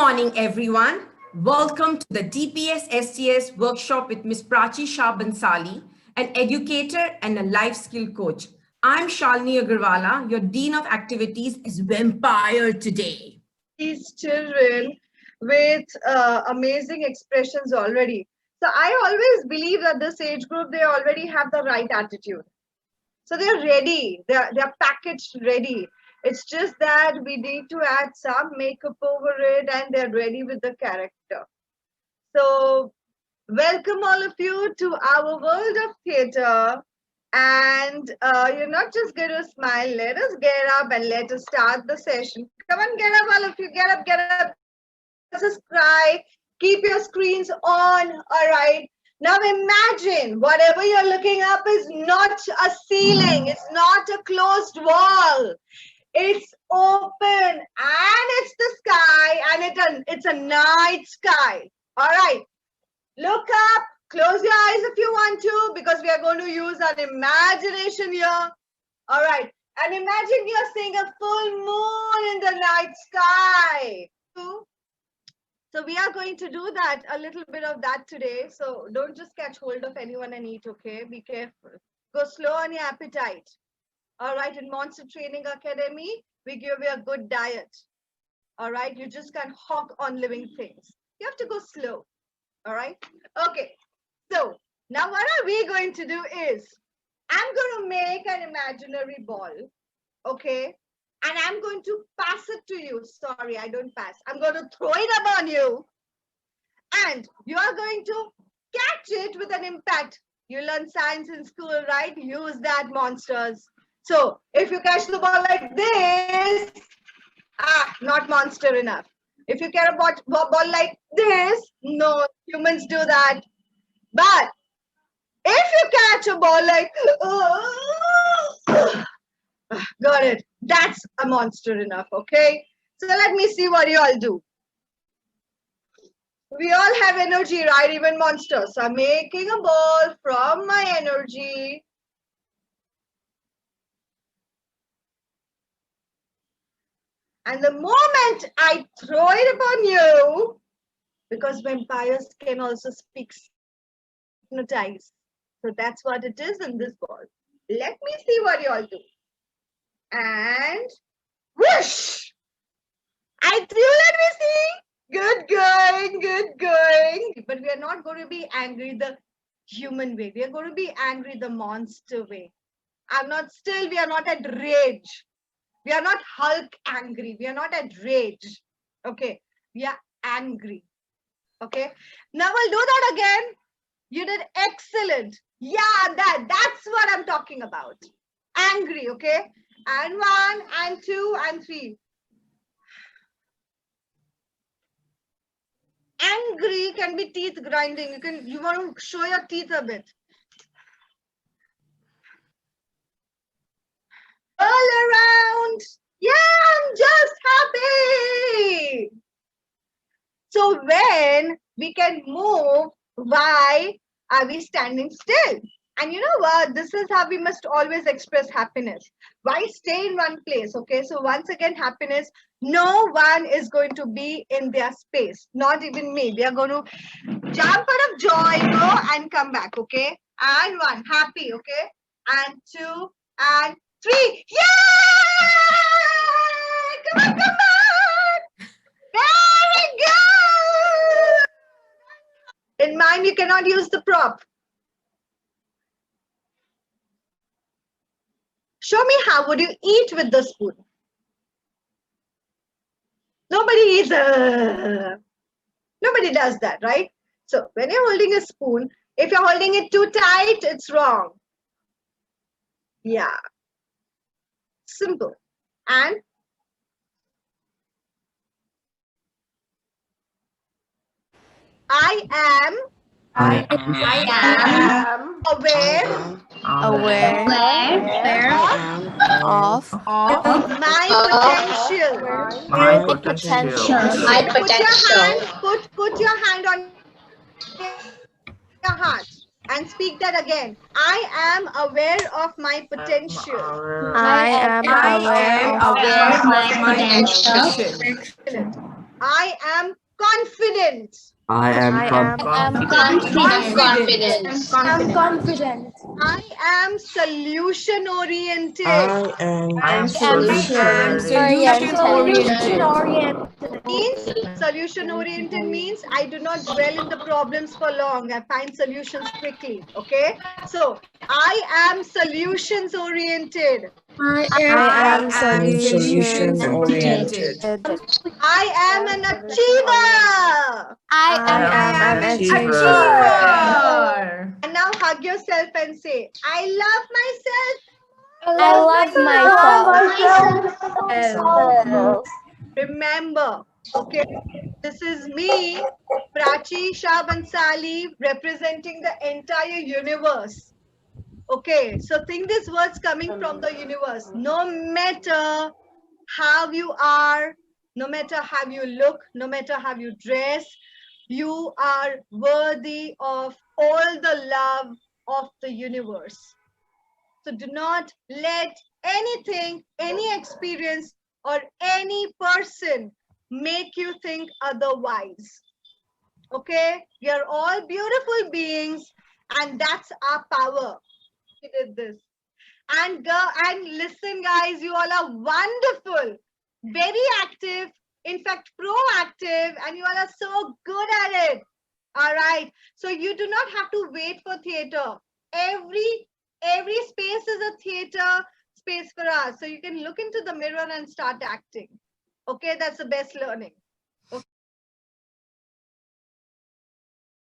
morning, everyone. Welcome to the DPS STS workshop with Ms. Prachi Shah Bansali, an educator and a life skill coach. I'm Shalini Agarwala, your Dean of Activities is Vampire today. These children with amazing expressions already. So I always believe that this age group, they already have the right attitude. So they're ready, they're packaged ready. It's just that we need to add some makeup over it and they're ready with the character. So welcome all of you to our world of theater. And you're not just going to smile. Let us get up and let us start the session. Come on, get up, all of you. Get up, get up. Subscribe. Keep your screens on. All right. Now imagine whatever you're looking up is not a ceiling. It's not a closed wall. It's open and it's the sky and it's a night sky. All right. Look up. Close your eyes if you want to, because we are going to use our imagination here. All right. And imagine you're seeing a full moon in the night sky. So we are going to do that, a little bit of that today. So don't just catch hold of anyone and eat, okay? Be careful. Go slow on your appetite. All right. In Monster Training Academy, we give you a good diet. All right. You just can't hog on living things. You have to go slow. All right. Okay. So now what are we going to do is, I'm going to make an imaginary ball, okay? And I'm going to pass it to you. Sorry, I don't pass. I'm going to throw it up on you. And you are going to catch it with an impact. You learn science in school, right? Use that, monsters. So if you catch the ball like this, not monster enough. If you catch a ball like this, no, humans do that. But if you catch a ball like, got it. That's a monster enough, okay? So let me see what you all do. We all have energy, right? Even monsters. So I'm making a ball from my energy. And the moment I throw it upon you, because vampires can also speak, hypnotize. So that's what it is in this ball. Let me see what you all do. And whoosh! I threw, let me see. Good going, good going. But we are not going to be angry the human way. We are going to be angry the monster way. We are not at rage. We are not Hulk angry. We are not at rage. Okay. We are angry. Okay. Now we'll do that again. You did excellent. Yeah, that's what I'm talking about. Angry, okay? And 1, and 2, and 3. Angry can be teeth grinding. You want to show your teeth a bit. All around. Yeah, I'm just happy. So when we can move, why are we standing still? And you know what? This is how we must always express happiness. Why stay in one place? Okay, so once again, happiness, no one is going to be in their space. Not even me. We are going to jump out of joy, go and come back. Okay, and 1, happy. Okay, and 2, and 3. Yay! Come on, come on. Very good. In mind, you cannot use the prop. Show me how would you eat with the spoon. Nobody eats. Nobody does that, right? So when you're holding a spoon, if you're holding it too tight, it's wrong. Yeah. Simple. And I am aware of my potential. Put your hand on your heart and speak that again. I am aware of my potential. I am aware of my potential. Excellent. I am confident. I am I am confident. Confident. confident. I am solution oriented. I am I am I solution solution am solution oriented. oriented. oriented. Means solution oriented means I do not dwell in the problems for long. I find solutions quickly. Okay. So I am solutions oriented. I I am I am am solution solution solutions oriented. oriented. oriented. I am an achiever. I I am am an an Achiever. achiever. achiever. And now hug yourself and say, I love myself. I love myself. Remember, okay, this is me, Prachi Shah Bansali, representing the entire universe. Okay, so think these words coming from the universe. No matter how you are, no matter how you look, no matter how you dress, you are worthy of all the love of the universe. So do not let anything, any experience, or any person make you think otherwise. Okay? We are all beautiful beings, and that's our power. We did this. And go and listen, guys, you all are wonderful, very active, in fact, proactive, and you all are so good at it. All right. So you do not have to wait for theater. Every space is a theater space for us. So you can look into the mirror and start acting. Okay, that's the best learning.